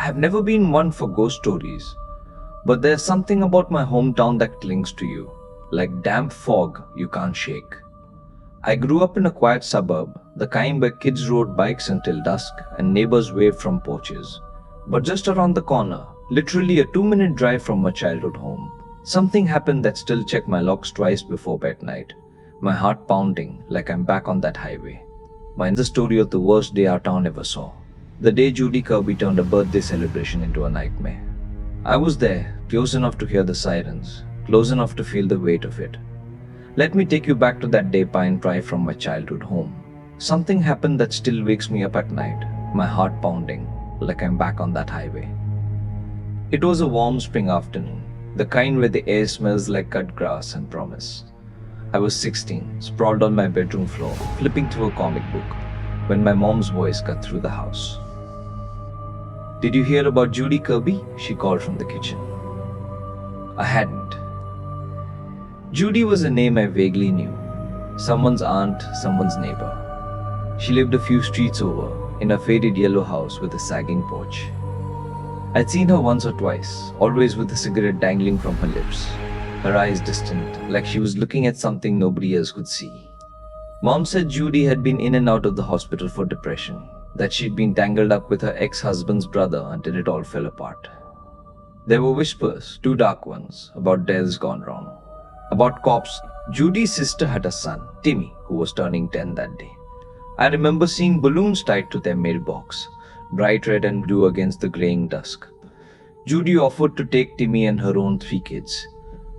have never been one for ghost stories, but there's something about my hometown that clings to you, like damp fog you can't shake. I grew up in a quiet suburb, the kind where kids rode bikes until dusk and neighbors waved from porches. But just around the corner, literally a 2-minute drive from my childhood home, something happened that still checked my locks twice before bed night, my heart pounding like I'm back on that highway. Mine's the story of the worst day our town ever saw. The day Judy Kirby turned a birthday celebration into a nightmare. I was there, close enough to hear the sirens, close enough to feel the weight of it. Let me take you back to that day pine drive from my childhood home. Something happened that still wakes me up at night, my heart pounding, like I'm back on that highway. It was a warm spring afternoon, the kind where the air smells like cut grass and promise. I was 16, sprawled on my bedroom floor, flipping through a comic book, when my mom's voice cut through the house. "Did you hear about Judy Kirby?" she called from the kitchen. I hadn't. Judy was a name I vaguely knew. Someone's aunt, someone's neighbor. She lived a few streets over, in a faded yellow house with a sagging porch. I'd seen her once or twice, always with a cigarette dangling from her lips, her eyes distant, like she was looking at something nobody else could see. Mom said Judy had been in and out of the hospital for depression, that she'd been tangled up with her ex-husband's brother until it all fell apart. There were whispers, 2 dark ones, about deaths gone wrong. About cops. Judy's sister had a son, Timmy, who was turning 10 that day. I remember seeing balloons tied to their mailbox, bright red and blue against the graying dusk. Judy offered to take Timmy and her own 3 kids,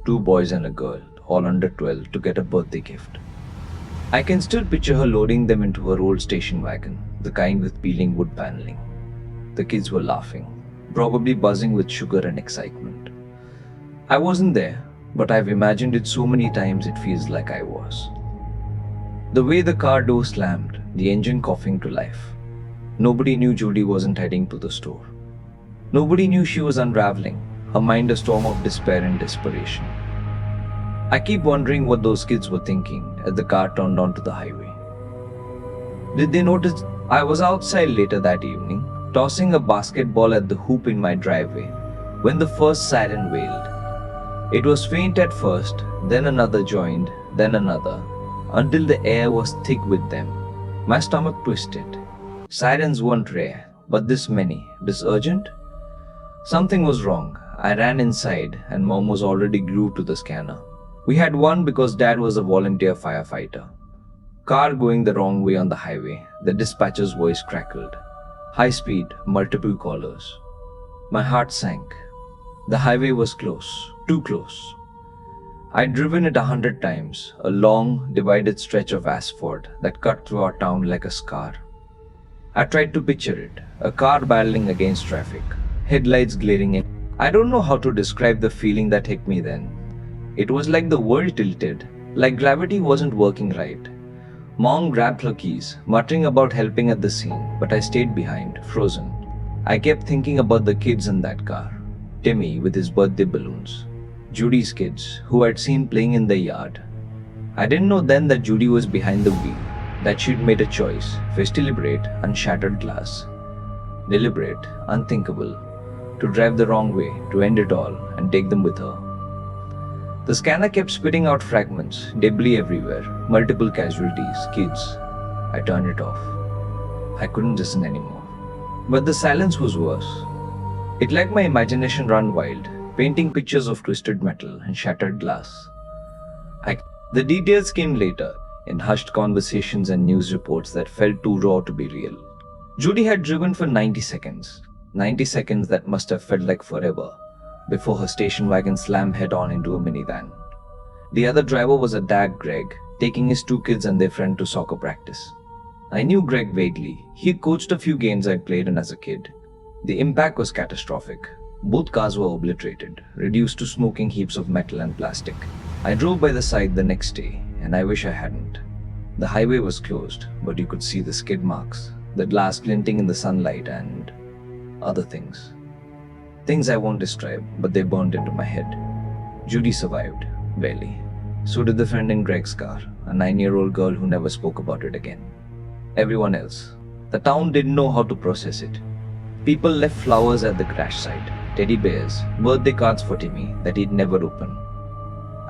2 boys and a girl, all under 12, to get a birthday gift. I can still picture her loading them into her old station wagon, the kind with peeling wood paneling. The kids were laughing, probably buzzing with sugar and excitement. I wasn't there, but I've imagined it so many times it feels like I was. The way the car door slammed, the engine coughing to life. Nobody knew Judy wasn't heading to the store. Nobody knew she was unraveling, her mind a storm of despair and desperation. I keep wondering what those kids were thinking as the car turned onto the highway. Did they notice I was outside later that evening, tossing a basketball at the hoop in my driveway, when the first siren wailed? It was faint at first, then another joined, then another, until the air was thick with them. My stomach twisted. Sirens weren't rare, but this many, this urgent? Something was wrong. I ran inside, and Mom was already glued to the scanner. We had one because Dad was a volunteer firefighter. Car going the wrong way on the highway, the dispatcher's voice crackled. High speed, multiple callers. My heart sank. The highway was close, too close. I'd driven it 100 times, a long, divided stretch of asphalt that cut through our town like a scar. I tried to picture it, a car battling against traffic, headlights glaring in. I don't know how to describe the feeling that hit me then. It was like the world tilted, like gravity wasn't working right. Mom grabbed her keys, muttering about helping at the scene, but I stayed behind, frozen. I kept thinking about the kids in that car. Timmy with his birthday balloons. Judy's kids, who I'd seen playing in the yard. I didn't know then that Judy was behind the wheel, that she'd made a choice, face deliberate, unshattered glass. Deliberate, unthinkable, to drive the wrong way, to end it all, and take them with her. The scanner kept spitting out fragments, debris everywhere, multiple casualties, kids. I turned it off. I couldn't listen anymore. But the silence was worse. It let my imagination run wild, painting pictures of twisted metal and shattered glass. The details came later, in hushed conversations and news reports that felt too raw to be real. Judy had driven for 90 seconds. 90 seconds that must have felt like forever, before her station wagon slammed head-on into a minivan. The other driver was a dad, Greg, taking his 2 kids and their friend to soccer practice. I knew Greg vaguely. He coached a few games I'd played in as a kid. The impact was catastrophic. Both cars were obliterated, reduced to smoking heaps of metal and plastic. I drove by the side the next day, and I wish I hadn't. The highway was closed, but you could see the skid marks, the glass glinting in the sunlight, and other things. Things I won't describe, but they burned into my head. Judy survived, barely. So did the friend in Greg's car, a 9-year-old girl who never spoke about it again. Everyone else. The town didn't know how to process it. People left flowers at the crash site, teddy bears, birthday cards for Timmy that he'd never open.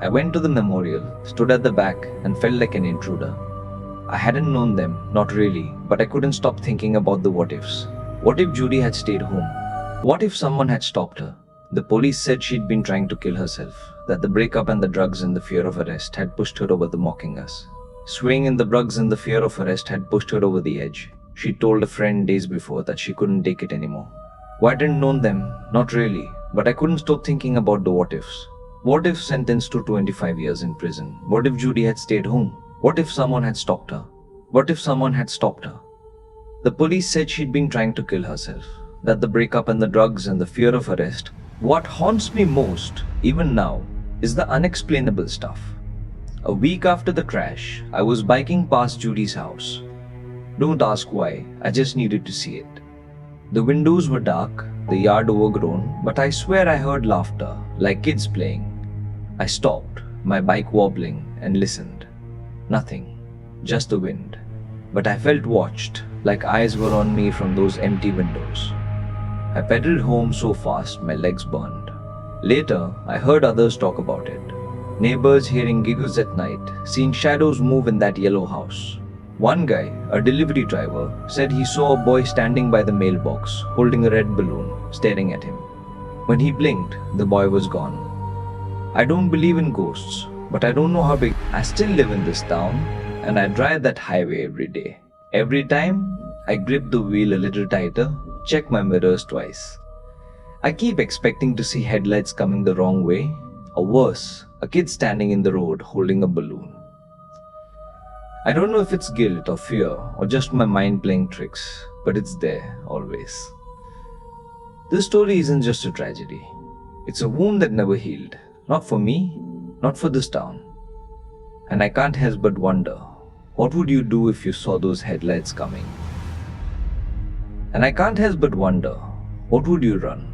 I went to the memorial, stood at the back, and felt like an intruder. I hadn't known them, not really, but I couldn't stop thinking about the what ifs. What if Judy had stayed home? What if someone had stopped her? The police said she'd been trying to kill herself, that the breakup and the drugs and the fear of arrest had pushed her over the mocking us. Swaying in the drugs and the fear of arrest had pushed her over the edge. She told a friend days before that she couldn't take it anymore. Why didn't know them? Not really, but I couldn't stop thinking about the what ifs. What if sentenced to 25 years in prison? What if Judy had stayed home? What if someone had stopped her? What if someone had stopped her? The police said she'd been trying to kill herself, that the breakup and the drugs and the fear of arrest. What haunts me most, even now, is the unexplainable stuff. A week after the crash, I was biking past Judy's house. Don't ask why, I just needed to see it. The windows were dark, the yard overgrown, but I swear I heard laughter, like kids playing. I stopped, my bike wobbling, and listened. Nothing, just the wind. But I felt watched, like eyes were on me from those empty windows. I pedaled home so fast my legs burned. Later, I heard others talk about it. Neighbors hearing giggles at night, seeing shadows move in that yellow house. One guy, a delivery driver, said he saw a boy standing by the mailbox, holding a red balloon, staring at him. When he blinked, the boy was gone. I don't believe in ghosts, but I don't know how big. I still live in this town, and I drive that highway every day. Every time, I grip the wheel a little tighter, check my mirrors twice. I keep expecting to see headlights coming the wrong way, or worse, a kid standing in the road holding a balloon. I don't know if it's guilt or fear or just my mind playing tricks, but it's there, always. This story isn't just a tragedy. It's a wound that never healed. Not for me, not for this town. And I can't help but wonder, what would you do if you saw those headlights coming? And I can't help but wonder, what would you run?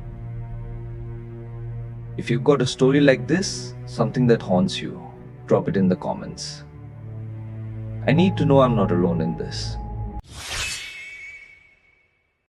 If you've got a story like this, something that haunts you, drop it in the comments. I need to know I'm not alone in this.